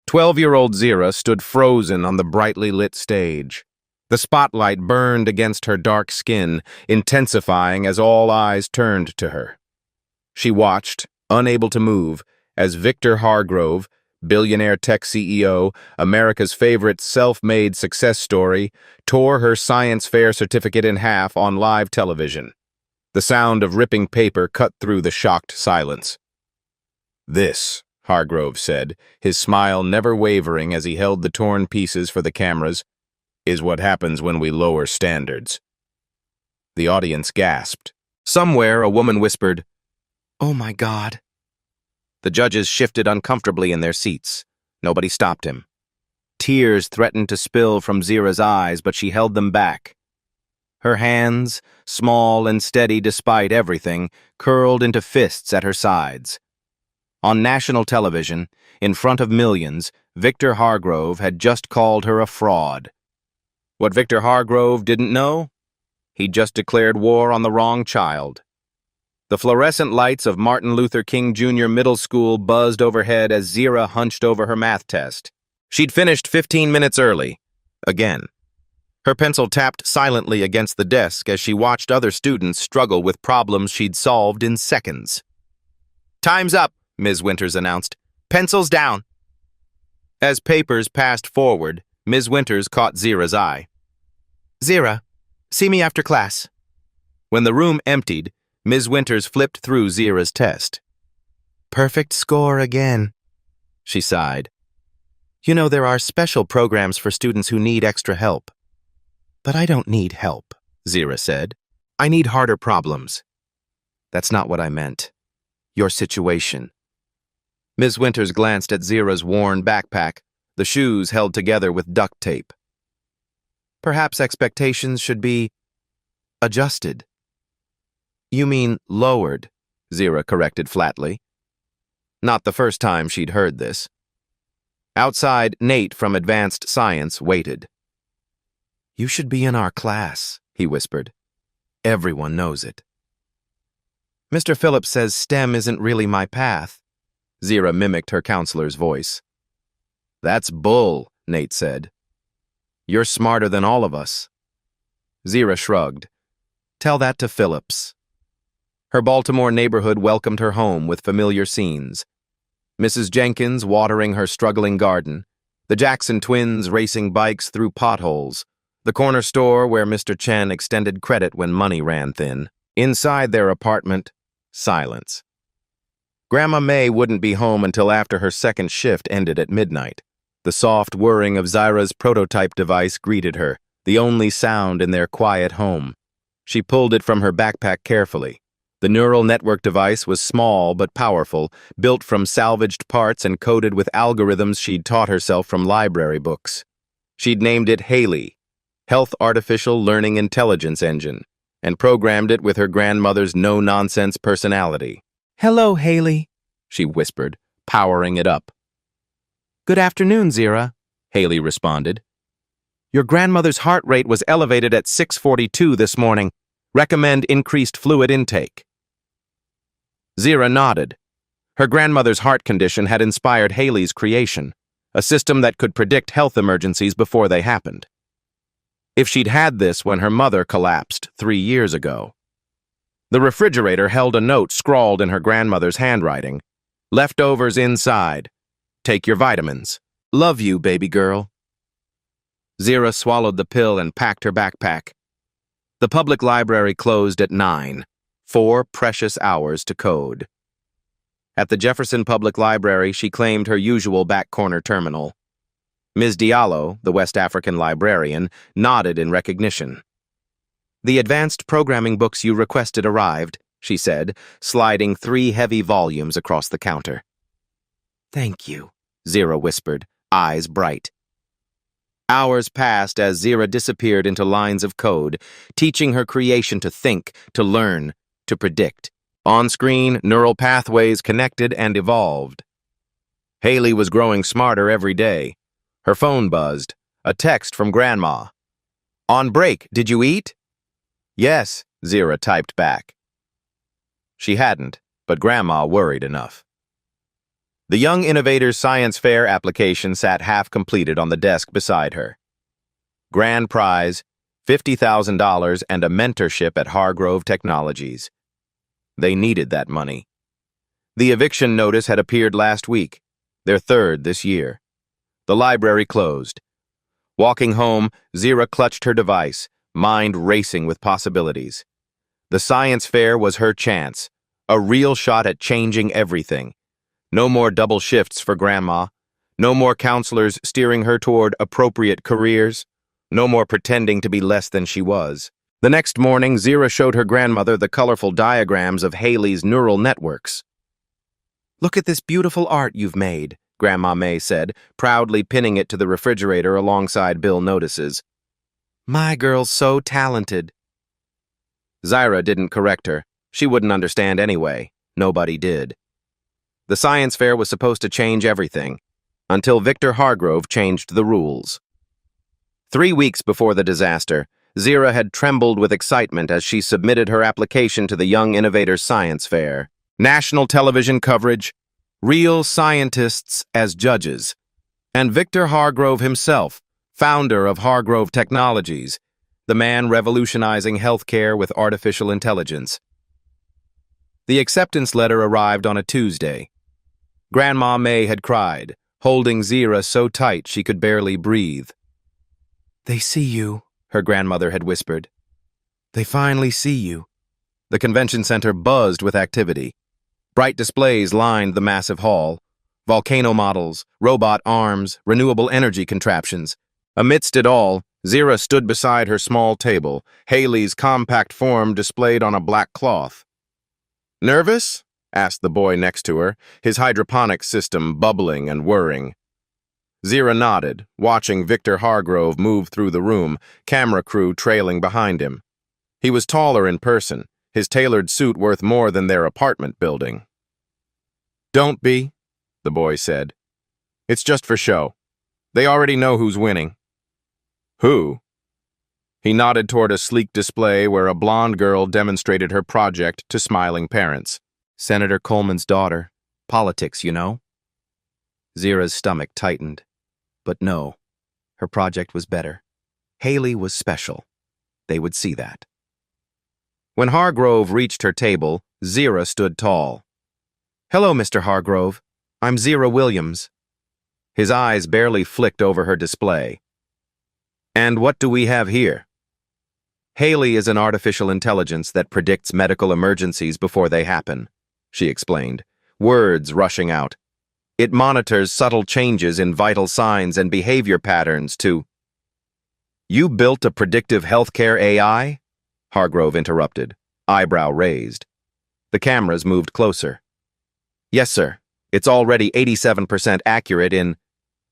12-year-old Zira stood frozen on the brightly lit stage. The spotlight burned against her dark skin, intensifying as all eyes turned to her. She watched, unable to move, as Victor Hargrove, billionaire tech CEO, America's favorite self-made success story, tore her science fair certificate in half on live television. The sound of ripping paper cut through the shocked silence. "This," Hargrove said, his smile never wavering as he held the torn pieces for the cameras, "is what happens when we lower standards." The audience gasped. Somewhere, a woman whispered, "Oh my God." The judges shifted uncomfortably in their seats. Nobody stopped him. Tears threatened to spill from Zira's eyes, but she held them back. Her hands, small and steady despite everything, curled into fists at her sides. On national television, in front of millions, Victor Hargrove had just called her a fraud. What Victor Hargrove didn't know? He'd just declared war on the wrong child. The fluorescent lights of Martin Luther King Jr. Middle School buzzed overhead as Zira hunched over her math test. She'd finished 15 minutes early. Again. Her pencil tapped silently against the desk as she watched other students struggle with problems she'd solved in seconds. "Time's up," Ms. Winters announced. "Pencils down." As papers passed forward, Ms. Winters caught Zira's eye. "Zira, see me after class." When the room emptied, Ms. Winters flipped through Zira's test. "Perfect score again," she sighed. "You know, there are special programs for students who need extra help." "But I don't need help," Zira said. "I need harder problems." "That's not what I meant. Your situation." Ms. Winters glanced at Zira's worn backpack, the shoes held together with duct tape. "Perhaps expectations should be adjusted." "You mean lowered," Zira corrected flatly. Not the first time she'd heard this. Outside, Nate from Advanced Science waited. "You should be in our class," he whispered. "Everyone knows it." "Mr. Phillips says STEM isn't really my path." Zira mimicked her counselor's voice. "That's bull," Nate said. "You're smarter than all of us." Zira shrugged. "Tell that to Phillips." Her Baltimore neighborhood welcomed her home with familiar scenes. Mrs. Jenkins watering her struggling garden, the Jackson twins racing bikes through potholes, the corner store where Mr. Chen extended credit when money ran thin. Inside their apartment, silence. Grandma May wouldn't be home until after her second shift ended at midnight. The soft whirring of Zira's prototype device greeted her, the only sound in their quiet home. She pulled it from her backpack carefully. The neural network device was small but powerful, built from salvaged parts and coded with algorithms she'd taught herself from library books. She'd named it Haley, Health Artificial Learning Intelligence Engine, and programmed it with her grandmother's no-nonsense personality. "Hello, Haley," she whispered, powering it up. "Good afternoon, Zira," Haley responded. "Your grandmother's heart rate was elevated at 642 this morning. Recommend increased fluid intake." Zira nodded. Her grandmother's heart condition had inspired Haley's creation, a system that could predict health emergencies before they happened. If she'd had this when her mother collapsed 3 years ago. The refrigerator held a note scrawled in her grandmother's handwriting. "Leftovers inside. Take your vitamins. Love you, baby girl." Zira swallowed the pill and packed her backpack. The public library closed at 9, 4 precious hours to code. At the Jefferson Public Library, she claimed her usual back corner terminal. Ms. Diallo, the West African librarian, nodded in recognition. "The advanced programming books you requested arrived," she said, sliding 3 heavy volumes across the counter. "Thank you," Zira whispered, eyes bright. Hours passed as Zira disappeared into lines of code, teaching her creation to think, to learn, to predict. On screen, neural pathways connected and evolved. Haley was growing smarter every day. Her phone buzzed. A text from Grandma. "On break, did you eat?" "Yes," Zira typed back. She hadn't, but Grandma worried enough. The young innovator's science fair application sat half-completed on the desk beside her. Grand prize, $50,000 and a mentorship at Hargrove Technologies. They needed that money. The eviction notice had appeared last week, their third this year. The library closed. Walking home, Zira clutched her device, mind racing with possibilities. The science fair was her chance, a real shot at changing everything. No more double shifts for Grandma. No more counselors steering her toward appropriate careers. No more pretending to be less than she was. The next morning, Zira showed her grandmother the colorful diagrams of Haley's neural networks. "Look at this beautiful art you've made," Grandma May said, proudly pinning it to the refrigerator alongside bill notices. "My girl's so talented." Zira didn't correct her. She wouldn't understand anyway. Nobody did. The science fair was supposed to change everything, until Victor Hargrove changed the rules. 3 weeks before the disaster, Zira had trembled with excitement as she submitted her application to the Young Innovators Science Fair. National television coverage, real scientists as judges, and Victor Hargrove himself, founder of Hargrove Technologies, the man revolutionizing healthcare with artificial intelligence. The acceptance letter arrived on a Tuesday. Grandma May had cried, holding Zira so tight she could barely breathe. "They see you," her grandmother had whispered. "They finally see you." The convention center buzzed with activity. Bright displays lined the massive hall. Volcano models, robot arms, renewable energy contraptions. Amidst it all, Zira stood beside her small table, Haley's compact form displayed on a black cloth. "Nervous?" asked the boy next to her, his hydroponics system bubbling and whirring. Zira nodded, watching Victor Hargrove move through the room, camera crew trailing behind him. He was taller in person, his tailored suit worth more than their apartment building. "Don't be," the boy said. "It's just for show. They already know who's winning." "Who?" He nodded toward a sleek display where a blonde girl demonstrated her project to smiling parents. "Senator Coleman's daughter. Politics, you know." Zira's stomach tightened. But no, her project was better. Haley was special. They would see that. When Hargrove reached her table, Zira stood tall. "Hello, Mr. Hargrove. I'm Zira Williams." His eyes barely flicked over her display. "And what do we have here?" "Haley is an artificial intelligence that predicts medical emergencies before they happen," she explained, words rushing out. "It monitors subtle changes in vital signs and behavior patterns to—" "You built a predictive healthcare AI?" Hargrove interrupted, eyebrow raised. The cameras moved closer. "Yes, sir. It's already 87% accurate in—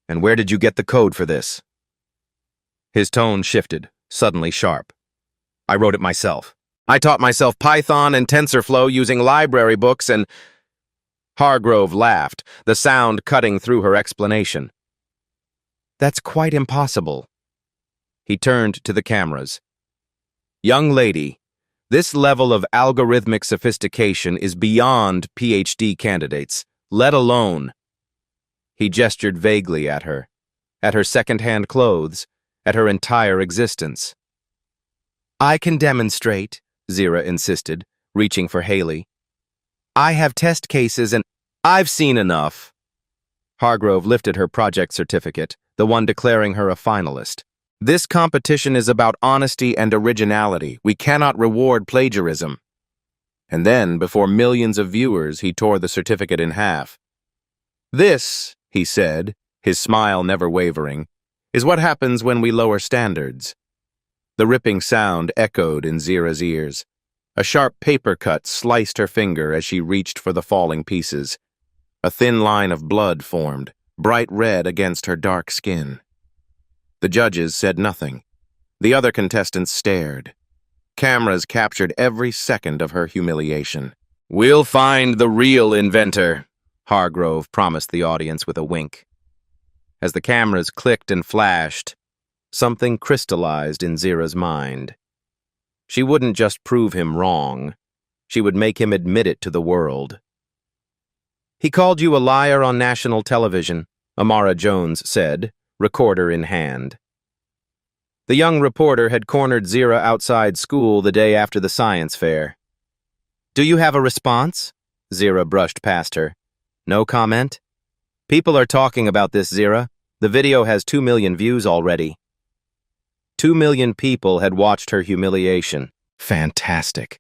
And where did you get the code for this?" His tone shifted, suddenly sharp. "I wrote it myself. I taught myself Python and TensorFlow using library books and—" Hargrove laughed, the sound cutting through her explanation. "That's quite impossible." He turned to the cameras. "Young lady, this level of algorithmic sophistication is beyond PhD candidates, let alone—" He gestured vaguely at her second-hand clothes, at her entire existence. "I can demonstrate," Zira insisted, reaching for Haley. "I have test cases and—" "I've seen enough." Hargrove lifted her project certificate, the one declaring her a finalist. "This competition is about honesty and originality. We cannot reward plagiarism." And then, before millions of viewers, he tore the certificate in half. "This," he said, his smile never wavering, "is what happens when we lower standards." The ripping sound echoed in Zira's ears. A sharp paper cut sliced her finger as she reached for the falling pieces. A thin line of blood formed, bright red against her dark skin. The judges said nothing. The other contestants stared. Cameras captured every second of her humiliation. "We'll find the real inventor," Hargrove promised the audience with a wink. As the cameras clicked and flashed, something crystallized in Zira's mind. She wouldn't just prove him wrong. She would make him admit it to the world. He called you a liar on national television, Amara Jones said, recorder in hand. The young reporter had cornered Zira outside school the day after the science fair. Do you have a response? Zira brushed past her. No comment? People are talking about this, Zira. The video has 2 million views already. 2 million people had watched her humiliation. Fantastic.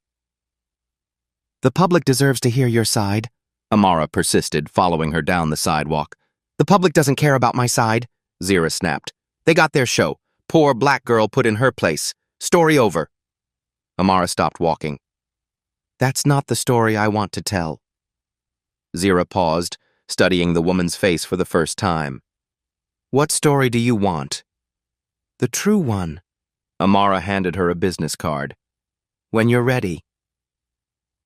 The public deserves to hear your side, Amara persisted, following her down the sidewalk. The public doesn't care about my side, Zira snapped. They got their show. Poor black girl put in her place. Story over. Amara stopped walking. That's not the story I want to tell. Zira paused, studying the woman's face for the first time. What story do you want? The true one. Amara handed her a business card. When you're ready.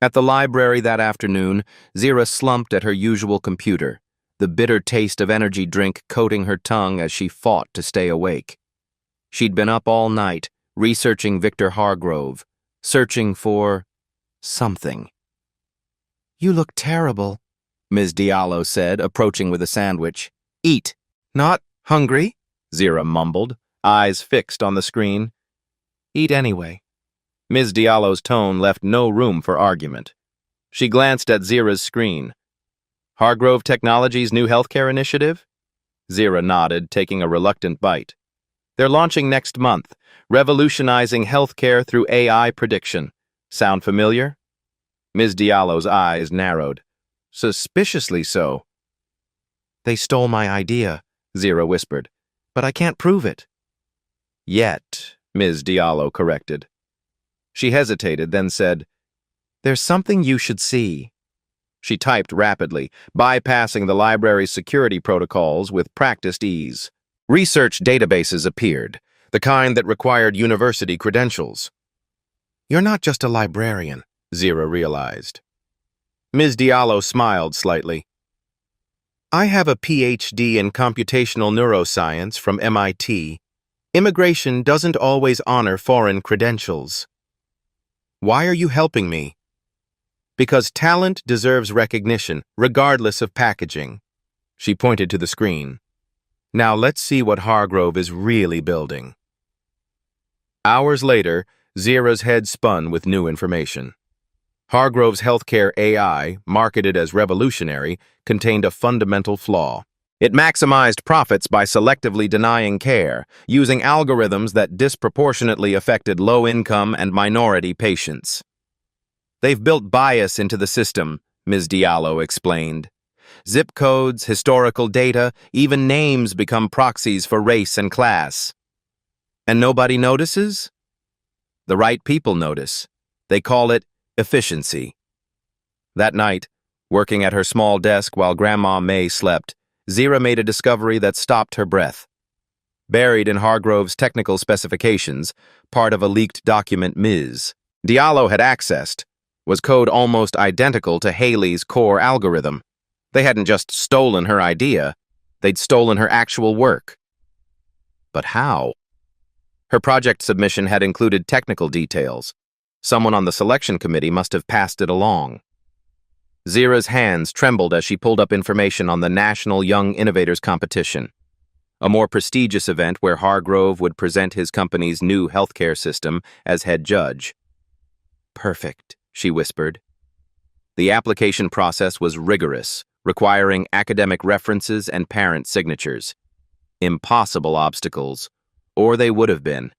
At the library that afternoon, Zira slumped at her usual computer, the bitter taste of energy drink coating her tongue as she fought to stay awake. She'd been up all night, researching Victor Hargrove, searching for something. You look terrible, Ms. Diallo said, approaching with a sandwich. Eat. Not hungry? Zira mumbled, eyes fixed on the screen. Eat anyway. Ms. Diallo's tone left no room for argument. She glanced at Zira's screen. Hargrove Technologies' new healthcare initiative? Zira nodded, taking a reluctant bite. They're launching next month, revolutionizing healthcare through AI prediction. Sound familiar? Ms. Diallo's eyes narrowed. Suspiciously so. They stole my idea, Zira whispered, but I can't prove it. Yet, Ms. Diallo corrected. She hesitated, then said, There's something you should see. She typed rapidly, bypassing the library's security protocols with practiced ease. Research databases appeared, the kind that required university credentials. You're not just a librarian, Zira realized. Ms. Diallo smiled slightly. I have a PhD in computational neuroscience from MIT. Immigration doesn't always honor foreign credentials. Why are you helping me? Because talent deserves recognition, regardless of packaging. She pointed to the screen. Now let's see what Hargrove is really building. Hours later, Zira's head spun with new information. Hargrove's healthcare AI, marketed as revolutionary, contained a fundamental flaw. It maximized profits by selectively denying care, using algorithms that disproportionately affected low-income and minority patients. They've built bias into the system, Ms. Diallo explained. Zip codes, historical data, even names become proxies for race and class. And nobody notices? The right people notice. They call it efficiency. That night, working at her small desk while Grandma May slept, Zira made a discovery that stopped her breath. Buried in Hargrove's technical specifications, part of a leaked document Ms. Diallo had accessed, was code almost identical to Haley's core algorithm. They hadn't just stolen her idea, they'd stolen her actual work. But how? Her project submission had included technical details. Someone on the selection committee must have passed it along. Zira's hands trembled as she pulled up information on the National Young Innovators Competition, a more prestigious event where Hargrove would present his company's new healthcare system as head judge. Perfect, she whispered. The application process was rigorous, requiring academic references and parent signatures. Impossible obstacles, or they would have been,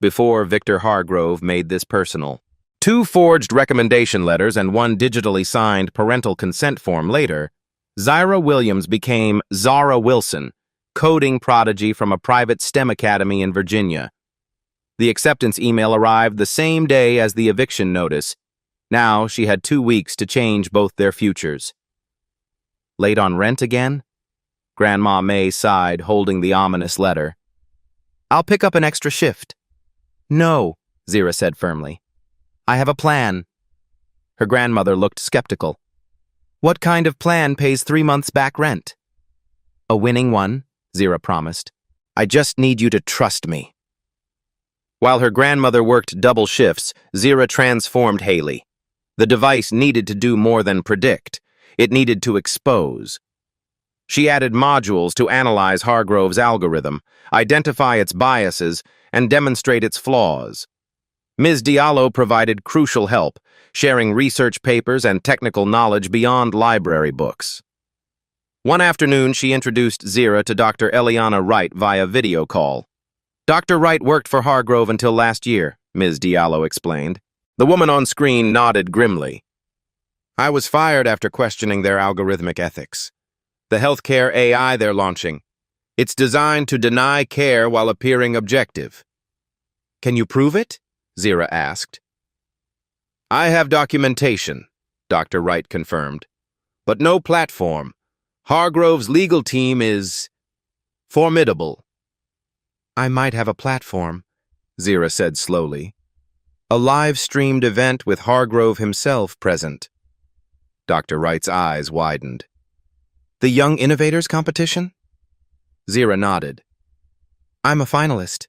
before Victor Hargrove made this personal. 2 forged recommendation letters and 1 digitally signed parental consent form later, Zyra Williams became Zara Wilson, coding prodigy from a private STEM academy in Virginia. The acceptance email arrived the same day as the eviction notice. Now she had 2 weeks to change both their futures. Late on rent again? Grandma May sighed, holding the ominous letter. I'll pick up an extra shift. No, Zira said firmly. I have a plan. Her grandmother looked skeptical. What kind of plan pays 3 months back rent? A winning one, Zira promised. I just need you to trust me. While her grandmother worked double shifts, Zira transformed Haley. The device needed to do more than predict. It needed to expose. She added modules to analyze Hargrove's algorithm, identify its biases, and demonstrate its flaws. Ms. Diallo provided crucial help, sharing research papers and technical knowledge beyond library books. One afternoon, she introduced Zira to Dr. Eliana Wright via video call. Dr. Wright worked for Hargrove until last year, Ms. Diallo explained. The woman on screen nodded grimly. I was fired after questioning their algorithmic ethics. The healthcare AI they're launching. It's designed to deny care while appearing objective. Can you prove it? Zira asked. I have documentation, Dr. Wright confirmed, but no platform. Hargrove's legal team is formidable. I might have a platform, Zira said slowly. A live-streamed event with Hargrove himself present. Dr. Wright's eyes widened. The Young Innovators competition? Zira nodded. I'm a finalist.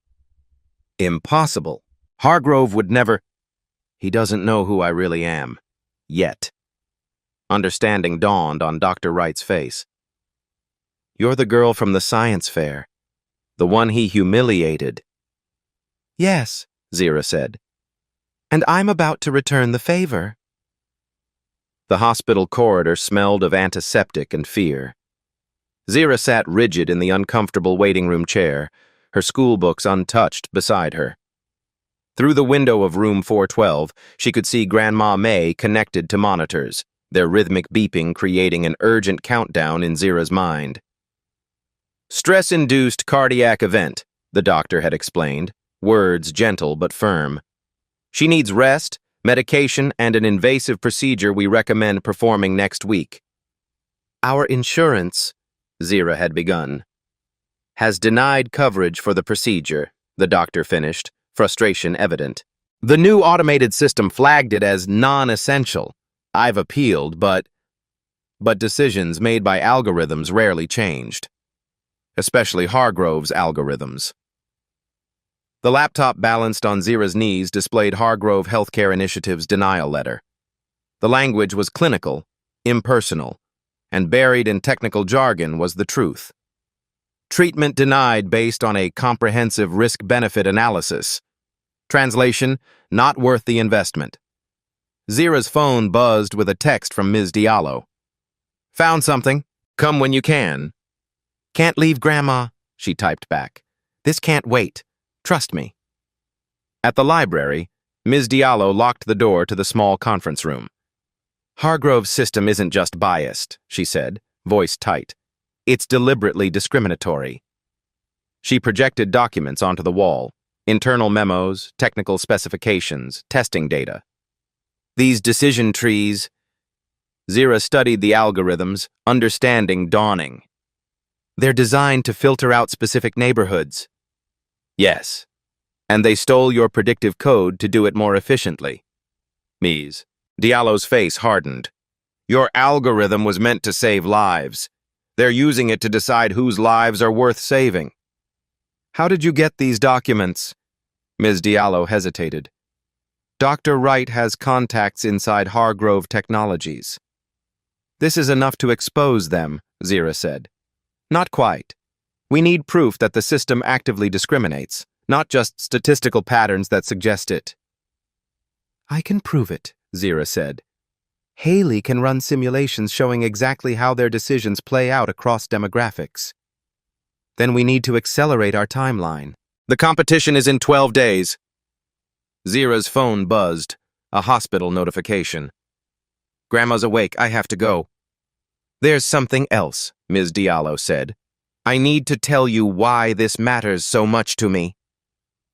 Impossible. Hargrove would never. He doesn't know who I really am. Yet. Understanding dawned on Dr. Wright's face. You're the girl from the science fair. The one he humiliated. Yes, Zira said. And I'm about to return the favor. The hospital corridor smelled of antiseptic and fear. Zira sat rigid in the uncomfortable waiting room chair, her school books untouched beside her. Through the window of room 412, she could see Grandma May connected to monitors, their rhythmic beeping creating an urgent countdown in Zira's mind. Stress-induced cardiac event, the doctor had explained, words gentle but firm. She needs rest, medication, and an invasive procedure we recommend performing next week. Our insurance, Zira had begun, has denied coverage for the procedure, the doctor finished, frustration evident. The new automated system flagged it as non-essential. I've appealed, but decisions made by algorithms rarely changed. Especially Hargrove's algorithms. The laptop balanced on Zira's knees displayed Hargrove Healthcare Initiative's denial letter. The language was clinical, impersonal, and buried in technical jargon was the truth. Treatment denied based on a comprehensive risk-benefit analysis. Translation, not worth the investment. Zira's phone buzzed with a text from Ms. Diallo. Found something. Come when you can. Can't leave, Grandma, she typed back. This can't wait. Trust me. At the library, Ms. Diallo locked the door to the small conference room. Hargrove's system isn't just biased, she said, voice tight. It's deliberately discriminatory. She projected documents onto the wall, internal memos, technical specifications, testing data. These decision trees. Zira studied the algorithms, understanding dawning. They're designed to filter out specific neighborhoods. Yes, and they stole your predictive code to do it more efficiently. Ms. Diallo's face hardened. Your algorithm was meant to save lives. They're using it to decide whose lives are worth saving. How did you get these documents? Ms. Diallo hesitated. Dr. Wright has contacts inside Hargrove Technologies. This is enough to expose them, Zira said. Not quite. We need proof that the system actively discriminates, not just statistical patterns that suggest it. I can prove it, Zira said. Haley can run simulations showing exactly how their decisions play out across demographics. Then we need to accelerate our timeline. The competition is in 12 days. Zira's phone buzzed, a hospital notification. Grandma's awake, I have to go. There's something else, Ms. Diallo said. I need to tell you why this matters so much to me.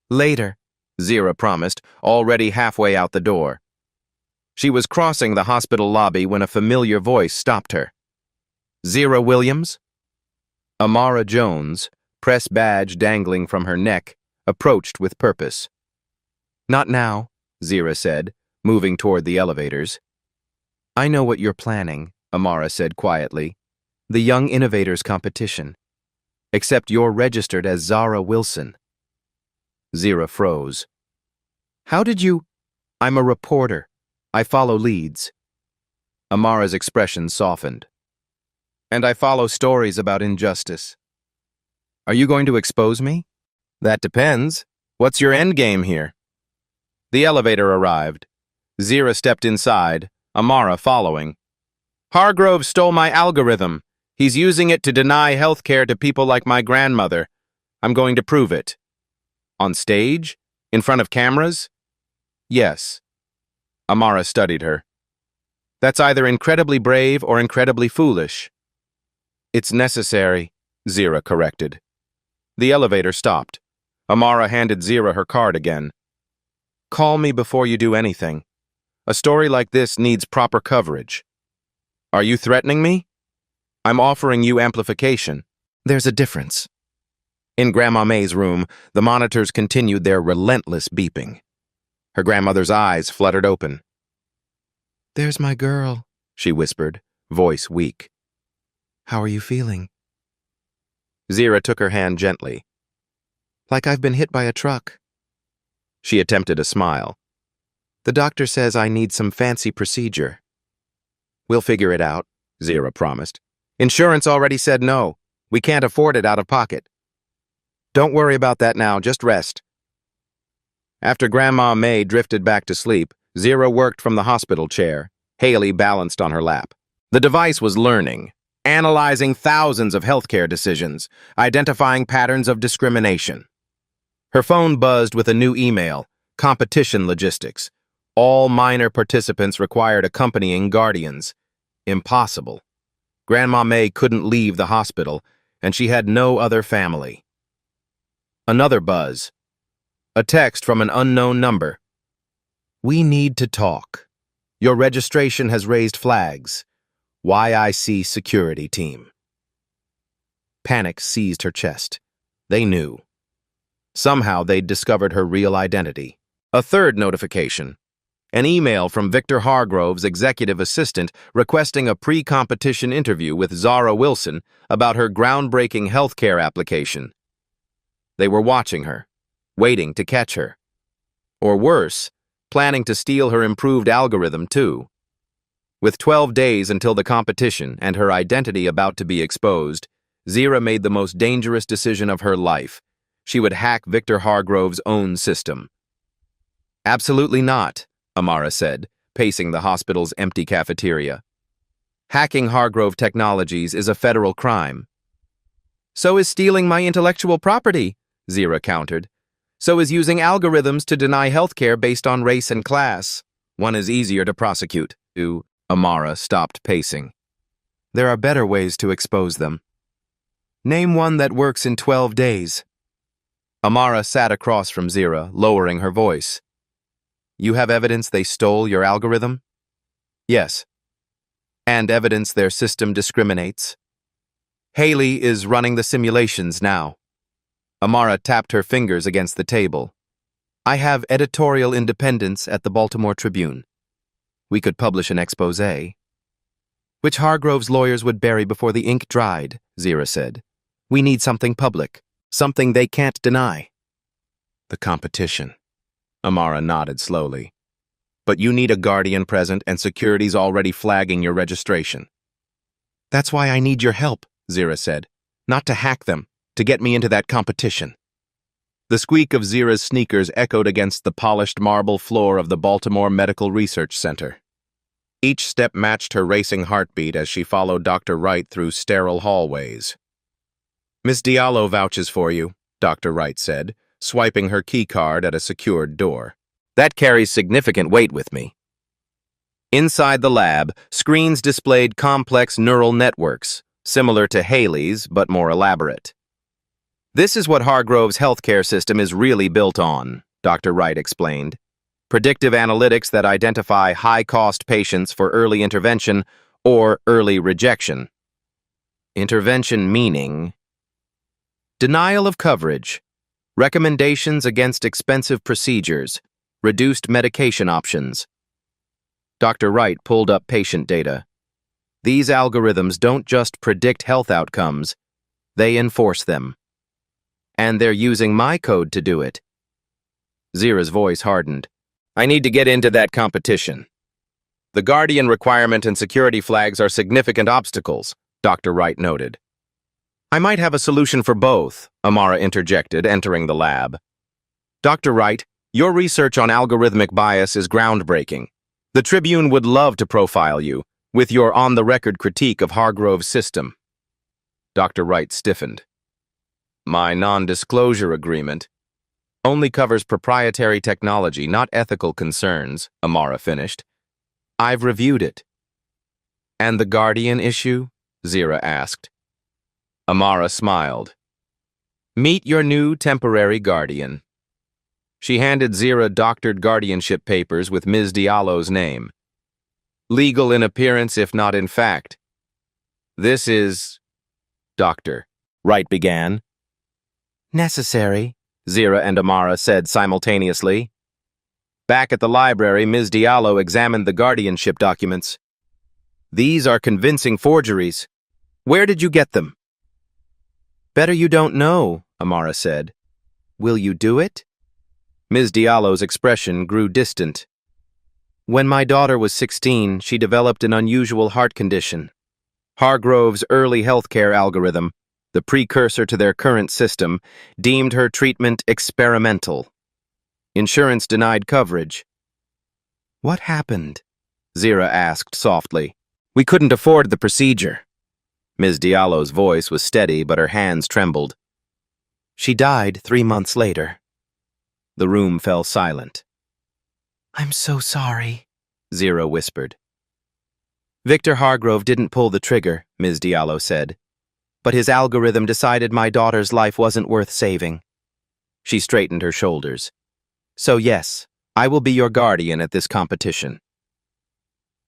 Later, Zira promised, already halfway out the door. She was crossing the hospital lobby when a familiar voice stopped her. Zira Williams? Amara Jones, press badge dangling from her neck, approached with purpose. Not now, Zira said, moving toward the elevators. I know what you're planning, Amara said quietly. The Young Innovators competition. Except you're registered as Zara Wilson. Zira froze. How did you? I'm a reporter. I follow leads. Amara's expression softened. And I follow stories about injustice. Are you going to expose me? That depends. What's your end game here? The elevator arrived. Zira stepped inside, Amara following. Hargrove stole my algorithm. He's using it to deny health care to people like my grandmother. I'm going to prove it. On stage? In front of cameras? Yes. Amara studied her. That's either incredibly brave or incredibly foolish. It's necessary, Zira corrected. The elevator stopped. Amara handed Zira her card again. Call me before you do anything. A story like this needs proper coverage. Are you threatening me? I'm offering you amplification. There's a difference. In Grandma May's room, the monitors continued their relentless beeping. Her grandmother's eyes fluttered open. There's my girl, she whispered, voice weak. How are you feeling? Zira took her hand gently. Like I've been hit by a truck. She attempted a smile. The doctor says I need some fancy procedure. We'll figure it out, Zira promised. Insurance already said no. We can't afford it out of pocket. Don't worry about that now, just rest. After Grandma May drifted back to sleep, Zira worked from the hospital chair. Haley balanced on her lap. The device was learning, analyzing thousands of healthcare decisions, identifying patterns of discrimination. Her phone buzzed with a new email, competition logistics. All minor participants required accompanying guardians. Impossible. Grandma May couldn't leave the hospital, and she had no other family. Another buzz. A text from an unknown number. We need to talk. Your registration has raised flags. YIC security team. Panic seized her chest. They knew. Somehow they'd discovered her real identity. A third notification. An email from Victor Hargrove's executive assistant requesting a pre-competition interview with Zara Wilson about her groundbreaking healthcare application. They were watching her, waiting to catch her. Or worse, planning to steal her improved algorithm too. With 12 days until the competition and her identity about to be exposed, Zira made the most dangerous decision of her life. She would hack Victor Hargrove's own system. Absolutely not, Amara said, pacing the hospital's empty cafeteria. Hacking Hargrove Technologies is a federal crime. So is stealing my intellectual property, Zira countered. So is using algorithms to deny healthcare based on race and class. One is easier to prosecute. Amara stopped pacing. There are better ways to expose them. Name one that works in 12 days. Amara sat across from Zira, lowering her voice. You have evidence they stole your algorithm? Yes. And evidence their system discriminates? Haley is running the simulations now. Amara tapped her fingers against the table. I have editorial independence at the Baltimore Tribune. We could publish an expose, which Hargrove's lawyers would bury before the ink dried, Zira said. We need something public, something they can't deny. The competition. Amara nodded slowly. But you need a guardian present and security's already flagging your registration. That's why I need your help, Zira said. Not to hack them, to get me into that competition. The squeak of Zira's sneakers echoed against the polished marble floor of the Baltimore Medical Research Center. Each step matched her racing heartbeat as she followed Dr. Wright through sterile hallways. Miss Diallo vouches for you, Dr. Wright said, swiping her key card at a secured door. That carries significant weight with me. Inside the lab, screens displayed complex neural networks, similar to Haley's but more elaborate. This is what Hargrove's healthcare system is really built on, Dr. Wright explained. Predictive analytics that identify high-cost patients for early intervention or early rejection. Intervention meaning denial of coverage, recommendations against expensive procedures, reduced medication options. Dr. Wright pulled up patient data. These algorithms don't just predict health outcomes, they enforce them. And they're using my code to do it. Zira's voice hardened. I need to get into that competition. The guardian requirement and security flags are significant obstacles, Dr. Wright noted. I might have a solution for both, Amara interjected, entering the lab. Dr. Wright, your research on algorithmic bias is groundbreaking. The Tribune would love to profile you, with your on-the-record critique of Hargrove's system. Dr. Wright stiffened. My non-disclosure agreement only covers proprietary technology, not ethical concerns, Amara finished. I've reviewed it. And the Guardian issue? Zira asked. Amara smiled. Meet your new temporary guardian. She handed Zira doctored guardianship papers with Ms. Diallo's name. Legal in appearance, if not in fact. This is... Doctor, Wright began. Necessary, Zira and Amara said simultaneously. Back at the library, Ms. Diallo examined the guardianship documents. These are convincing forgeries. Where did you get them? Better you don't know, Amara said. Will you do it? Ms. Diallo's expression grew distant. When my daughter was 16, she developed an unusual heart condition. Hargrove's early healthcare algorithm, the precursor to their current system, deemed her treatment experimental. Insurance denied coverage. What happened? Zira asked softly. We couldn't afford the procedure. Ms. Diallo's voice was steady, but her hands trembled. She died 3 months later. The room fell silent. I'm so sorry, Zira whispered. Victor Hargrove didn't pull the trigger, Ms. Diallo said. But his algorithm decided my daughter's life wasn't worth saving. She straightened her shoulders. So yes, I will be your guardian at this competition.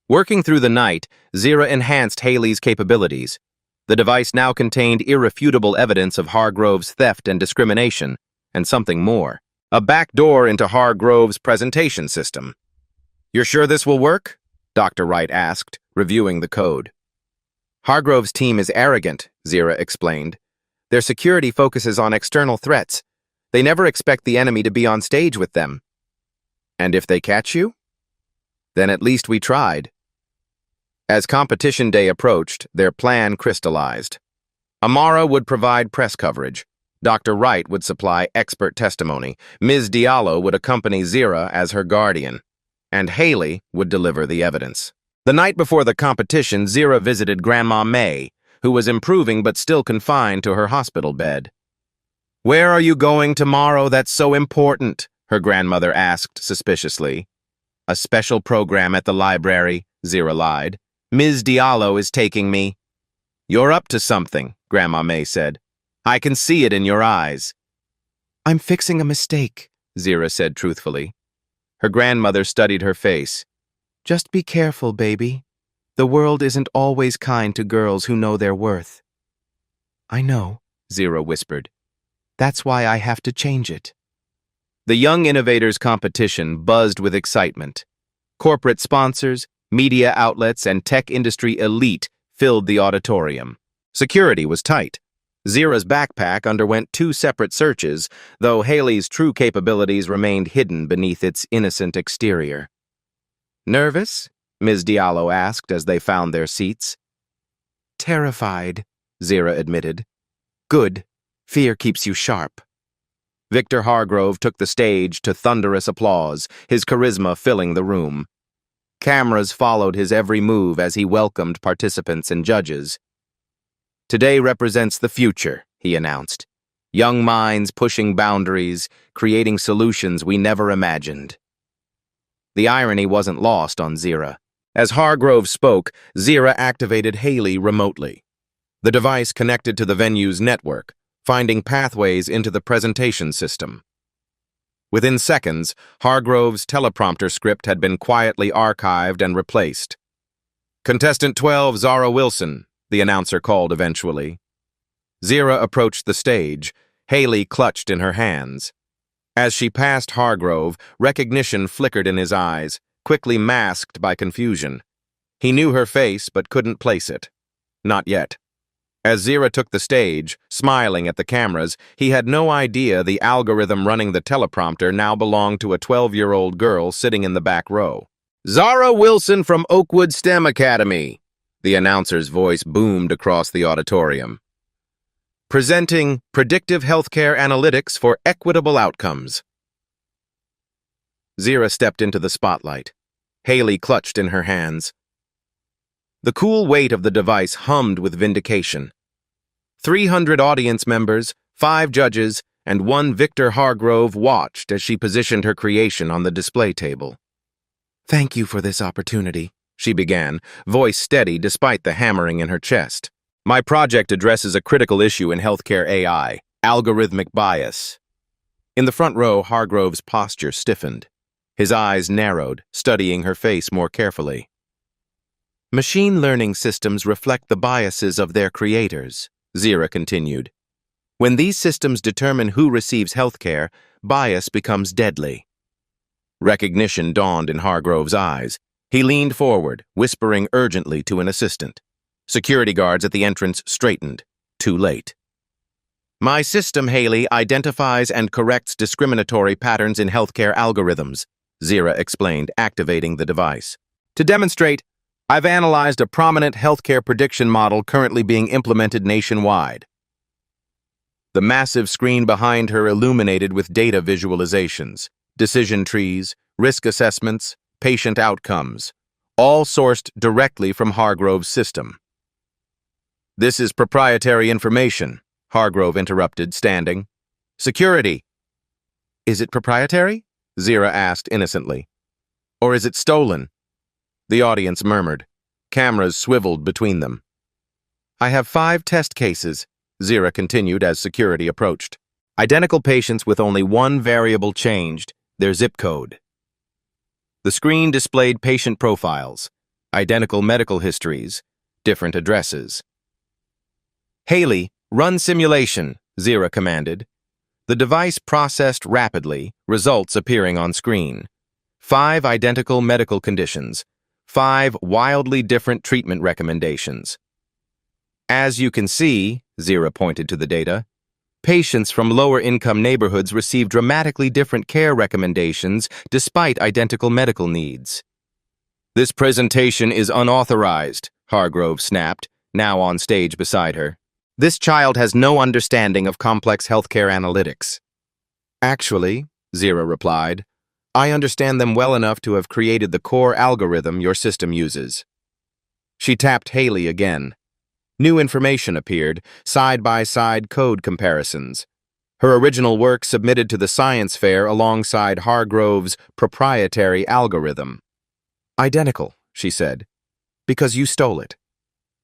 Working through the night, Zira enhanced Haley's capabilities. The device now contained irrefutable evidence of Hargrove's theft and discrimination, and something more. A back door into Hargrove's presentation system. You're sure this will work? Dr. Wright asked, reviewing the code. Hargrove's team is arrogant, Zira explained. Their security focuses on external threats. They never expect the enemy to be on stage with them. And if they catch you? Then at least we tried. As competition day approached, their plan crystallized. Amara would provide press coverage. Dr. Wright would supply expert testimony. Ms. Diallo would accompany Zira as her guardian. And Haley would deliver the evidence. The night before the competition, Zira visited Grandma May, who was improving but still confined to her hospital bed. Where are you going tomorrow that's so important? Her grandmother asked suspiciously. A special program at the library, Zira lied. Ms. Diallo is taking me. You're up to something, Grandma May said. I can see it in your eyes. I'm fixing a mistake, Zira said truthfully. Her grandmother studied her face. Just be careful, baby. The world isn't always kind to girls who know their worth. I know, Zira whispered. That's why I have to change it. The Young Innovators competition buzzed with excitement. Corporate sponsors, media outlets, and tech industry elite filled the auditorium. Security was tight. Zira's backpack underwent 2 separate searches, though Haley's true capabilities remained hidden beneath its innocent exterior. Nervous? Ms. Diallo asked as they found their seats. Terrified, Zira admitted. Good. Fear keeps you sharp. Victor Hargrove took the stage to thunderous applause, his charisma filling the room. Cameras followed his every move as he welcomed participants and judges. Today represents the future, he announced. Young minds pushing boundaries, creating solutions we never imagined. The irony wasn't lost on Zira. As Hargrove spoke, Zira activated Haley remotely. The device connected to the venue's network, finding pathways into the presentation system. Within seconds, Hargrove's teleprompter script had been quietly archived and replaced. Contestant 12, Zara Wilson, the announcer called eventually. Zira approached the stage, Haley clutched in her hands. As she passed Hargrove, recognition flickered in his eyes, quickly masked by confusion. He knew her face but couldn't place it. Not yet. As Zira took the stage, smiling at the cameras, he had no idea the algorithm running the teleprompter now belonged to a 12-year-old girl sitting in the back row. Zara Wilson from Oakwood STEM Academy, the announcer's voice boomed across the auditorium. Presenting predictive healthcare analytics for equitable outcomes. Zara stepped into the spotlight. Haley clutched in her hands. The cool weight of the device hummed with vindication. 300 audience members, 5 judges, and 1 Victor Hargrove watched as she positioned her creation on the display table. "Thank you for this opportunity," she began, voice steady despite the hammering in her chest. "My project addresses a critical issue in healthcare AI, algorithmic bias." In the front row, Hargrove's posture stiffened. His eyes narrowed, studying her face more carefully. "Machine learning systems reflect the biases of their creators," Zara continued. "When these systems determine who receives healthcare, bias becomes deadly." Recognition dawned in Hargrove's eyes. He leaned forward, whispering urgently to an assistant. Security guards at the entrance straightened. Too late. "My system, Haley, identifies and corrects discriminatory patterns in healthcare algorithms," Zara explained, activating the device. "To demonstrate, I've analyzed a prominent healthcare prediction model currently being implemented nationwide." The massive screen behind her illuminated with data visualizations, decision trees, risk assessments, patient outcomes, all sourced directly from Hargrove's system. "This is proprietary information," Hargrove interrupted, standing. "Security." "Is it proprietary?" Zara asked innocently. "Or is it stolen?" The audience murmured. Cameras swiveled between them. "I have 5 test cases," Zara continued as security approached. "Identical patients with only one variable changed, their zip code." The screen displayed patient profiles, identical medical histories, different addresses. "Haley, run simulation," Zara commanded. The device processed rapidly, results appearing on screen. 5 identical medical conditions, 5 wildly different treatment recommendations. "As you can see," Zara pointed to the data, "patients from lower-income neighborhoods receive dramatically different care recommendations despite identical medical needs." "This presentation is unauthorized," Hargrove snapped, now on stage beside her. "This child has no understanding of complex healthcare analytics." "Actually," Zara replied, "I understand them well enough to have created the core algorithm your system uses." She tapped Haley again. New information appeared, side-by-side code comparisons. Her original work submitted to the science fair alongside Hargrove's proprietary algorithm. "Identical," she said, "because you stole it."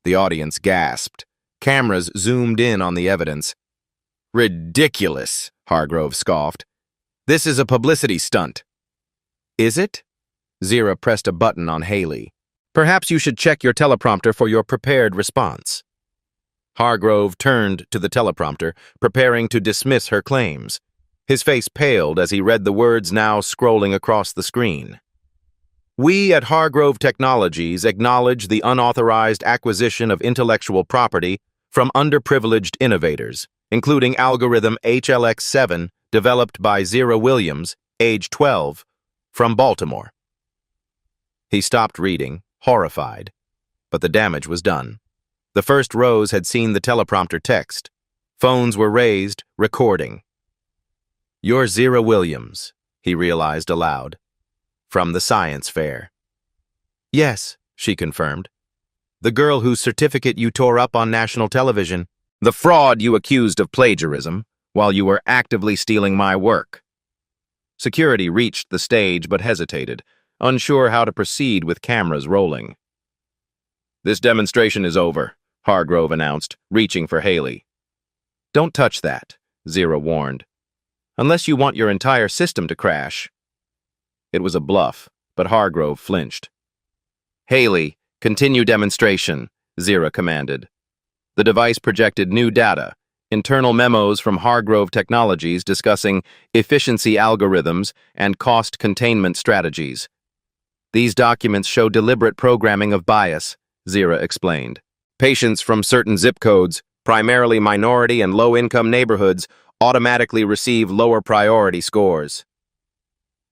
The audience gasped. Cameras zoomed in on the evidence. "Ridiculous," Hargrove scoffed. "This is a publicity stunt." "Is it?" Zara pressed a button on Haley. "Perhaps you should check your teleprompter for your prepared response." Hargrove turned to the teleprompter, preparing to dismiss her claims. His face paled as he read the words now scrolling across the screen. "We at Hargrove Technologies acknowledge the unauthorized acquisition of intellectual property from underprivileged innovators, including algorithm HLX7 developed by Zara Williams, age 12, from Baltimore." He stopped reading, horrified, but the damage was done. The first rows had seen the teleprompter text. Phones were raised, recording. "You're Zara Williams," he realized aloud. "From the science fair." "Yes," she confirmed. "The girl whose certificate you tore up on national television. The fraud you accused of plagiarism, while you were actively stealing my work." Security reached the stage but hesitated, unsure how to proceed with cameras rolling. "This demonstration is over," Hargrove announced, reaching for Haley. "Don't touch that," Zara warned. "Unless you want your entire system to crash." It was a bluff, but Hargrove flinched. "Haley, continue demonstration," Zara commanded. The device projected new data, internal memos from Hargrove Technologies discussing efficiency algorithms and cost containment strategies. "These documents show deliberate programming of bias," Zara explained. "Patients from certain zip codes, primarily minority and low-income neighborhoods, automatically receive lower priority scores."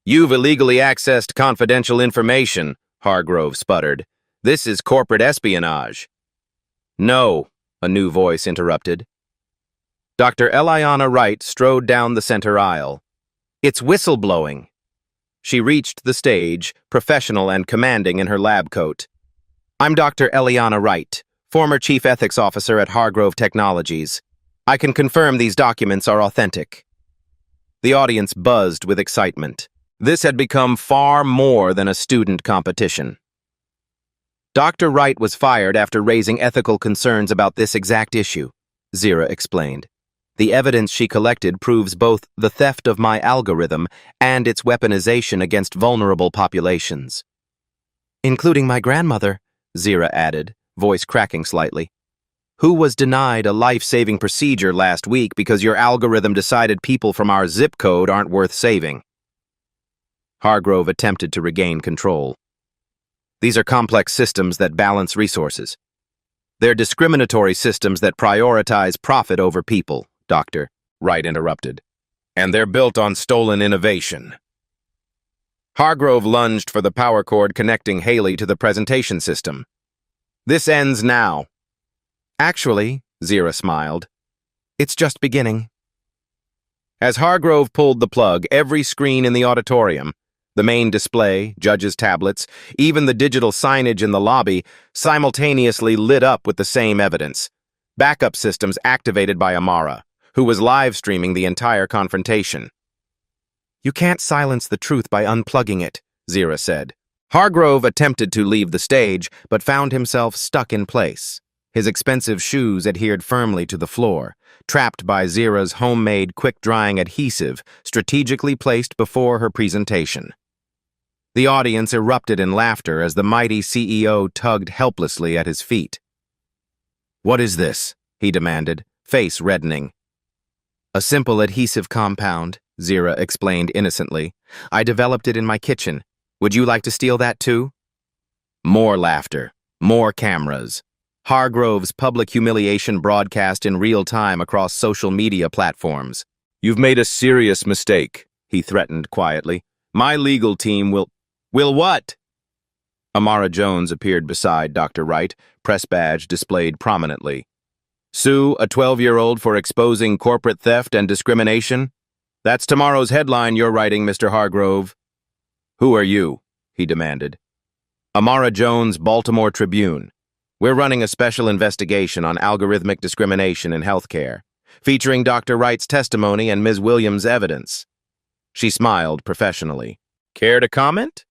"You've illegally accessed confidential information," Hargrove sputtered. "This is corporate espionage." "No," a new voice interrupted. Dr. Eliana Wright strode down the center aisle. "It's whistleblowing." She reached the stage, professional and commanding in her lab coat. "I'm Dr. Eliana Wright, former Chief Ethics Officer at Hargrove Technologies. I can confirm these documents are authentic." The audience buzzed with excitement. This had become far more than a student competition. Dr. Wright was fired after raising ethical concerns about this exact issue, Zira explained. "The evidence she collected proves both the theft of my algorithm and its weaponization against vulnerable populations." "Including my grandmother," Zira added, voice cracking slightly, "who was denied a life-saving procedure last week because your algorithm decided people from our zip code aren't worth saving." Hargrove attempted to regain control. "These are complex systems that balance resources. They're discriminatory systems that prioritize profit over people," Dr. Wright interrupted. "And they're built on stolen innovation." Hargrove lunged for the power cord connecting Haley to the presentation system. "This ends now." "Actually," Zira smiled, "it's just beginning." As Hargrove pulled the plug, every screen in the auditorium, the main display, judges' tablets, even the digital signage in the lobby, simultaneously lit up with the same evidence. Backup systems activated by Amara, who was live-streaming the entire confrontation. "You can't silence the truth by unplugging it," Zira said. Hargrove attempted to leave the stage, but found himself stuck in place. His expensive shoes adhered firmly to the floor, trapped by Zira's homemade quick-drying adhesive strategically placed before her presentation. The audience erupted in laughter as the mighty CEO tugged helplessly at his feet. "What is this?" he demanded, face reddening. "A simple adhesive compound," Zira explained innocently. "I developed it in my kitchen. Would you like to steal that too?" More laughter, more cameras. Hargrove's public humiliation broadcast in real time across social media platforms. "You've made a serious mistake," he threatened quietly. "My legal team will..." "Will what?" Amara Jones appeared beside Dr. Wright, press badge displayed prominently. "Sue a 12-year-old for exposing corporate theft and discrimination? That's tomorrow's headline you're writing, Mr. Hargrove." "Who are you?" he demanded. "Amara Jones, Baltimore Tribune. We're running a special investigation on algorithmic discrimination in healthcare, featuring Dr. Wright's testimony and Ms. Williams' evidence." She smiled professionally. "Care to comment?"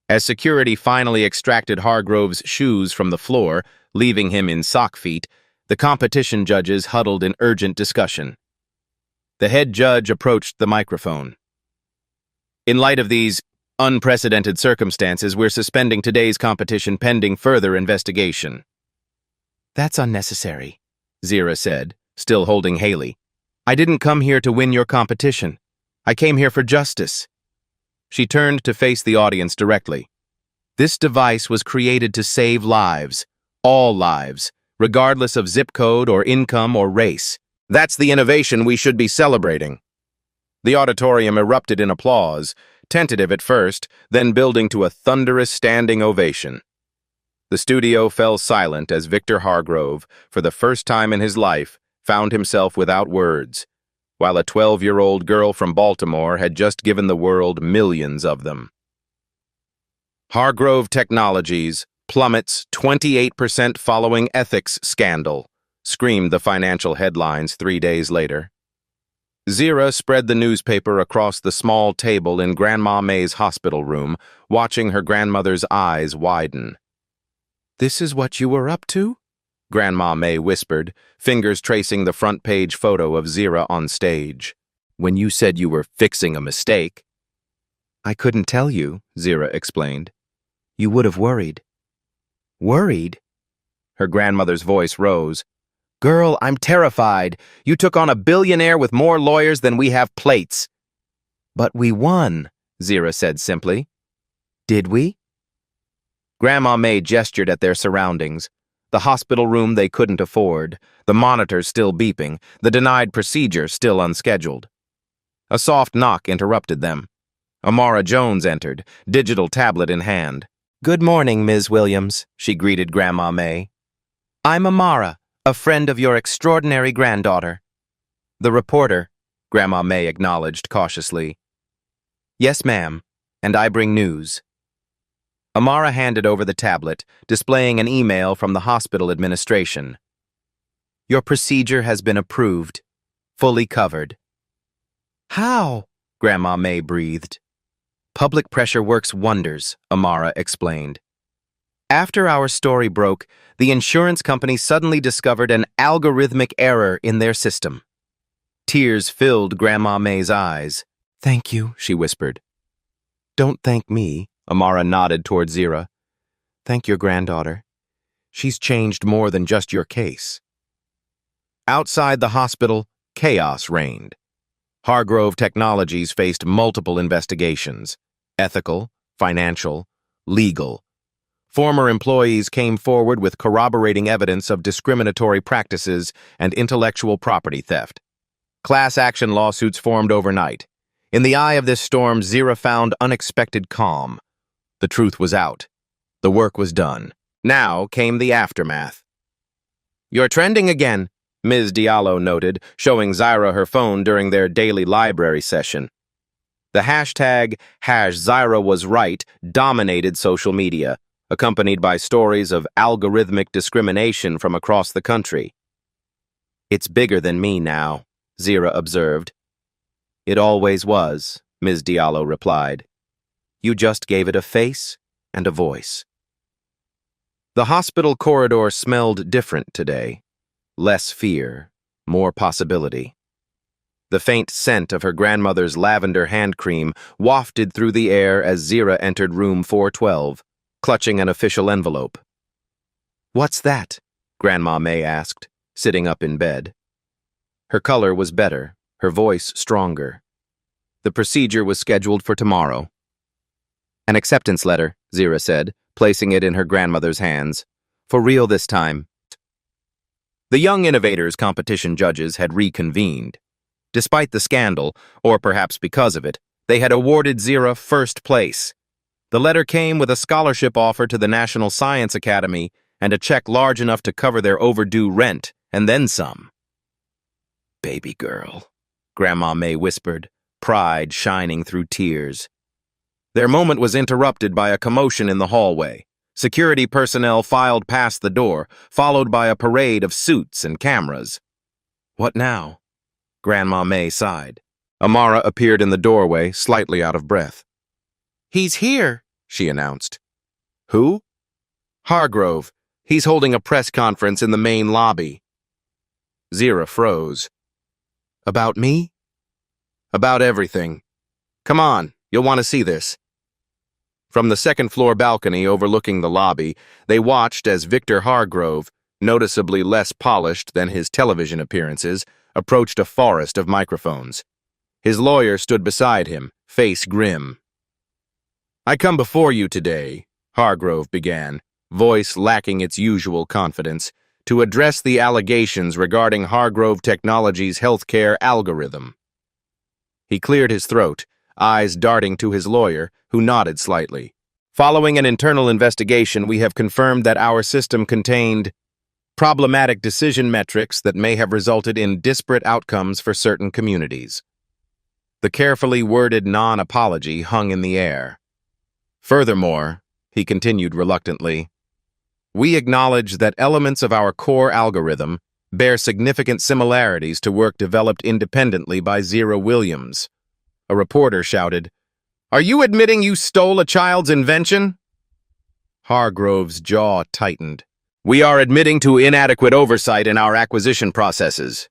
As security finally extracted Hargrove's shoes from the floor, leaving him in sock feet, the competition judges huddled in urgent discussion. The head judge approached the microphone. "In light of these unprecedented circumstances, we're suspending today's competition pending further investigation." "That's unnecessary," Zira said, still holding Haley. "I didn't come here to win your competition. I came here for justice." She turned to face the audience directly. "This device was created to save lives, all lives, regardless of zip code or income or race. That's the innovation we should be celebrating." The auditorium erupted in applause, tentative at first, then building to a thunderous standing ovation. The studio fell silent as Victor Hargrove, for the first time in his life, found himself without words, while a 12-year-old girl from Baltimore had just given the world millions of them. Hargrove Technologies plummets 28% following ethics scandal, screamed the financial headlines 3 days later. Zira spread the newspaper across the small table in Grandma May's hospital room, watching her grandmother's eyes widen. "This is what you were up to?" Grandma May whispered, fingers tracing the front-page photo of Zira on stage. "When you said you were fixing a mistake." "I couldn't tell you," Zira explained. "You would have worried." "Worried?" Her grandmother's voice rose. "Girl, I'm terrified. You took on a billionaire with more lawyers than we have plates." "But we won," Zira said simply. "Did we?" Grandma May gestured at their surroundings. The hospital room they couldn't afford, the monitors still beeping, the denied procedure still unscheduled. A soft knock interrupted them. Amara Jones entered, digital tablet in hand. Good morning, Ms. Williams, she greeted Grandma May. I'm Amara, a friend of your extraordinary granddaughter. The reporter, Grandma May acknowledged cautiously. Yes, ma'am, and I bring news. Amara handed over the tablet, displaying an email from the hospital administration. Your procedure has been approved, fully covered. How? Grandma May breathed. Public pressure works wonders, Amara explained. After our story broke, the insurance company suddenly discovered an algorithmic error in their system. Tears filled Grandma May's eyes. Thank you, she whispered. Don't thank me, Amara nodded toward Zira. Thank your granddaughter. She's changed more than just your case. Outside the hospital, chaos reigned. Hargrove Technologies faced multiple investigations: ethical, financial, legal. Former employees came forward with corroborating evidence of discriminatory practices and intellectual property theft. Class action lawsuits formed overnight. In the eye of this storm, Zira found unexpected calm. The truth was out. The work was done. Now came the aftermath. You're trending again, Ms. Diallo noted, showing Zyra her phone during their daily library session. The hashtag #ZyraWasRight dominated social media, accompanied by stories of algorithmic discrimination from across the country. It's bigger than me now, Zira observed. It always was, Ms. Diallo replied. You just gave it a face and a voice. The hospital corridor smelled different today. Less fear, more possibility. The faint scent of her grandmother's lavender hand cream wafted through the air as Zira entered room 412, clutching an official envelope. What's that? Grandma May asked, sitting up in bed. Her color was better, her voice stronger. The procedure was scheduled for tomorrow. An acceptance letter, Zira said, placing it in her grandmother's hands. For real this time. The Young Innovators competition judges had reconvened. Despite the scandal, or perhaps because of it, they had awarded Zira first place. The letter came with a scholarship offer to the National Science Academy and a check large enough to cover their overdue rent, and then some. Baby girl, Grandma May whispered, pride shining through tears. Their moment was interrupted by a commotion in the hallway. Security personnel filed past the door, followed by a parade of suits and cameras. What now? Grandma May sighed. Amara appeared in the doorway, slightly out of breath. He's here, she announced. Who? Hargrove. He's holding a press conference in the main lobby. Zira froze. About me? About everything. Come on, you'll want to see this. From the second-floor balcony overlooking the lobby, they watched as Victor Hargrove, noticeably less polished than his television appearances, approached a forest of microphones. His lawyer stood beside him, face grim. I come before you today, Hargrove began, voice lacking its usual confidence, to address the allegations regarding Hargrove Technologies' healthcare algorithm. He cleared his throat, eyes darting to his lawyer, who nodded slightly. Following an internal investigation, we have confirmed that our system contained problematic decision metrics that may have resulted in disparate outcomes for certain communities. The carefully worded non-apology hung in the air. Furthermore, he continued reluctantly, we acknowledge that elements of our core algorithm bear significant similarities to work developed independently by Zira Williams. A reporter shouted, Are you admitting you stole a child's invention? Hargrove's jaw tightened. We are admitting to inadequate oversight in our acquisition processes.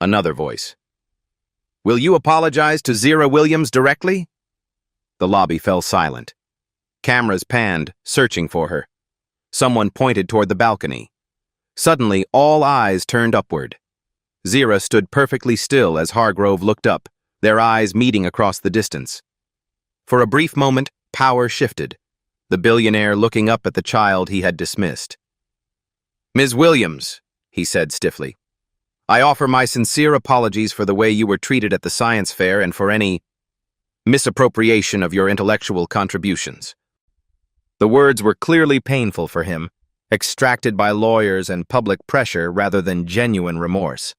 Another voice. Will you apologize to Zira Williams directly? The lobby fell silent. Cameras panned, searching for her. Someone pointed toward the balcony. Suddenly, all eyes turned upward. Zira stood perfectly still as Hargrove looked up, their eyes meeting across the distance. For a brief moment, power shifted, the billionaire looking up at the child he had dismissed. Ms. Williams, he said stiffly, I offer my sincere apologies for the way you were treated at the science fair and for any misappropriation of your intellectual contributions. The words were clearly painful for him, extracted by lawyers and public pressure rather than genuine remorse.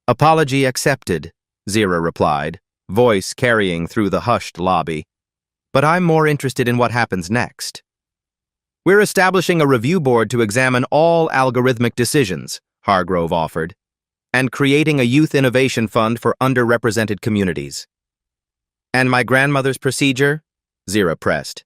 "Apology accepted," Zira replied, voice carrying through the hushed lobby. "But I'm more interested in what happens next." "We're establishing a review board to examine all algorithmic decisions," Hargrove offered, "and creating a youth innovation fund for underrepresented communities." "And my grandmother's procedure?" Zira pressed.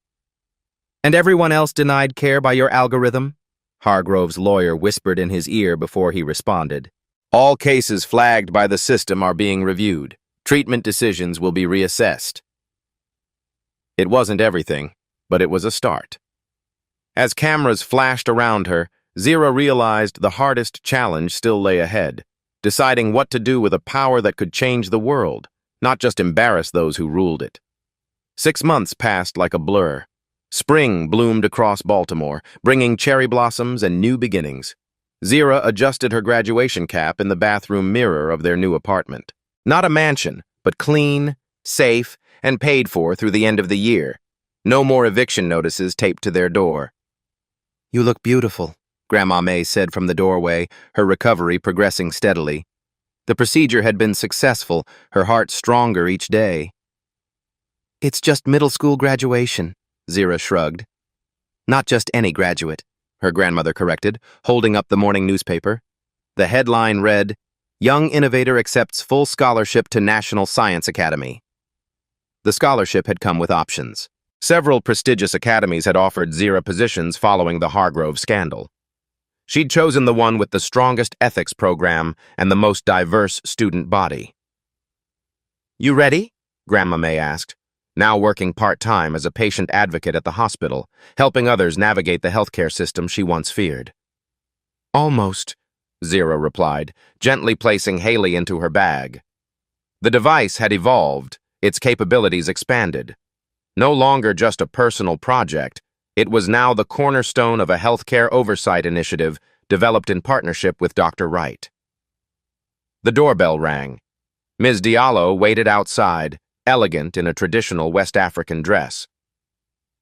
"And everyone else denied care by your algorithm?" Hargrove's lawyer whispered in his ear before he responded. "All cases flagged by the system are being reviewed. Treatment decisions will be reassessed." It wasn't everything, but it was a start. As cameras flashed around her, Zira realized the hardest challenge still lay ahead, deciding what to do with a power that could change the world, not just embarrass those who ruled it. 6 months passed like a blur. Spring bloomed across Baltimore, bringing cherry blossoms and new beginnings. Zira adjusted her graduation cap in the bathroom mirror of their new apartment. Not a mansion, but clean, safe, and paid for through the end of the year. No more eviction notices taped to their door. "You look beautiful," Grandma May said from the doorway, her recovery progressing steadily. The procedure had been successful, her heart stronger each day. "It's just middle school graduation," Zira shrugged. "Not just any graduate," her grandmother corrected, holding up the morning newspaper. The headline read, "Young Innovator Accepts Full Scholarship to National Science Academy." The scholarship had come with options. Several prestigious academies had offered Zira positions following the Hargrove scandal. She'd chosen the one with the strongest ethics program and the most diverse student body. "You ready?" Grandma May asked, now working part-time as a patient advocate at the hospital, helping others navigate the healthcare system she once feared. "Almost," Zira replied, gently placing Haley into her bag. The device had evolved, its capabilities expanded. No longer just a personal project, it was now the cornerstone of a healthcare oversight initiative developed in partnership with Dr. Wright. The doorbell rang. Ms. Diallo waited outside, elegant in a traditional West African dress.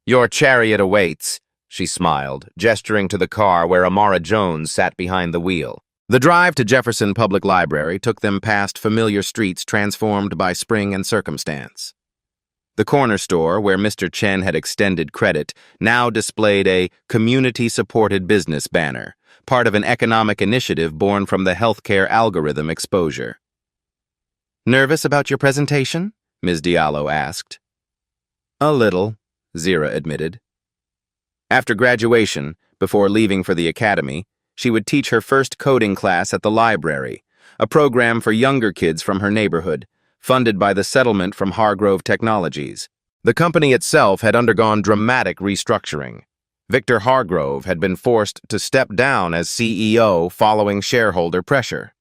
"Your chariot awaits," she smiled, gesturing to the car where Amara Jones sat behind the wheel. The drive to Jefferson Public Library took them past familiar streets transformed by spring and circumstance. The corner store, where Mr. Chen had extended credit, now displayed a community-supported business banner, part of an economic initiative born from the healthcare algorithm exposure. "Nervous about your presentation?" Ms. Diallo asked. "A little," Zira admitted. After graduation, before leaving for the academy, she would teach her first coding class at the library, a program for younger kids from her neighborhood, funded by the settlement from Hargrove Technologies. The company itself had undergone dramatic restructuring. Victor Hargrove had been forced to step down as CEO following shareholder pressure.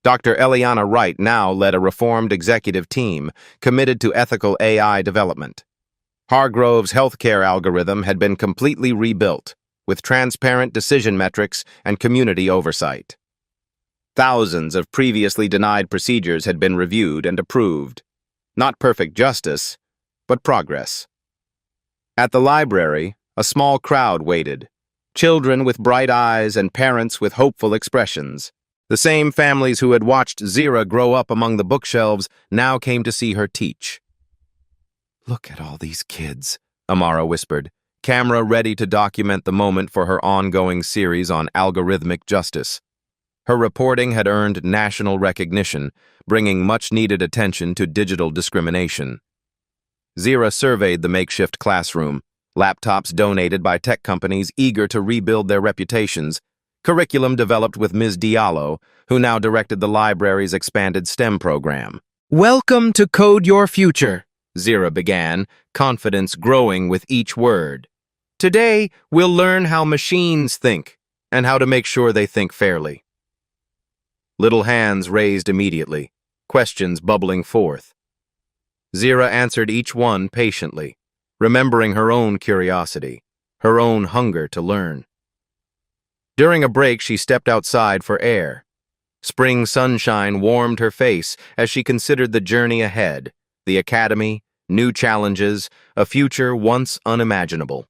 Dr. Eliana Wright now led a reformed executive team committed to ethical AI development. Hargrove's healthcare algorithm had been completely rebuilt, with transparent decision metrics and community oversight. Thousands of previously denied procedures had been reviewed and approved. Not perfect justice, but progress. At the library, a small crowd waited. Children with bright eyes and parents with hopeful expressions. The same families who had watched Zira grow up among the bookshelves now came to see her teach. "Look at all these kids," Amara whispered, camera ready to document the moment for her ongoing series on algorithmic justice. Her reporting had earned national recognition, bringing much-needed attention to digital discrimination. Zira surveyed the makeshift classroom, laptops donated by tech companies eager to rebuild their reputations, curriculum developed with Ms. Diallo, who now directed the library's expanded STEM program. "Welcome to Code Your Future," Zira began, confidence growing with each word. "Today, we'll learn how machines think and how to make sure they think fairly." Little hands raised immediately, questions bubbling forth. Zira answered each one patiently, remembering her own curiosity, her own hunger to learn. During a break, she stepped outside for air. Spring sunshine warmed her face as she considered the journey ahead, the academy, new challenges, a future once unimaginable.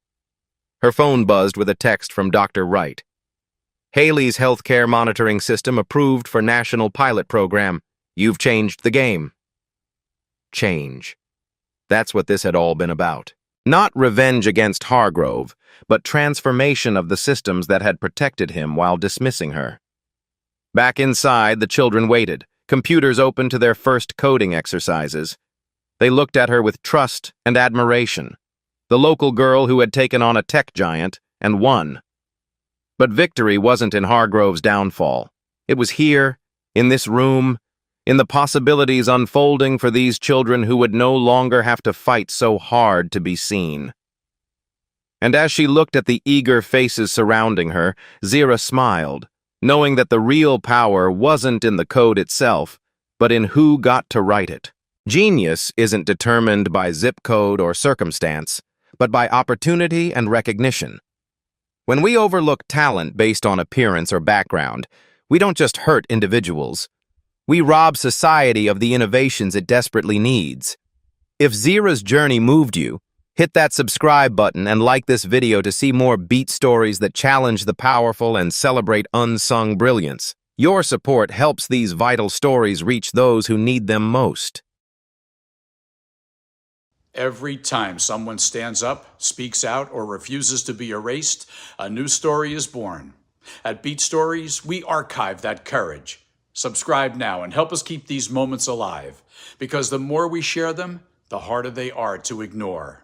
Her phone buzzed with a text from Dr. Wright. Haley's healthcare monitoring system approved for national pilot program. You've changed the game. Change. That's what this had all been about. Not revenge against Hargrove, but transformation of the systems that had protected him while dismissing her. Back inside, the children waited, computers open to their first coding exercises. They looked at her with trust and admiration. The local girl who had taken on a tech giant and won. But victory wasn't in Hargrove's downfall. It was here, in this room, in the possibilities unfolding for these children who would no longer have to fight so hard to be seen. And as she looked at the eager faces surrounding her, Zira smiled, knowing that the real power wasn't in the code itself, but in who got to write it. Genius isn't determined by zip code or circumstance, but by opportunity and recognition. When we overlook talent based on appearance or background, we don't just hurt individuals. We rob society of the innovations it desperately needs. If Zira's journey moved you, hit that subscribe button and like this video to see more beat stories that challenge the powerful and celebrate unsung brilliance. Your support helps these vital stories reach those who need them most. Every time someone stands up, speaks out, or refuses to be erased, a new story is born. At Beat Stories, we archive that courage. Subscribe now and help us keep these moments alive, because the more we share them, the harder they are to ignore.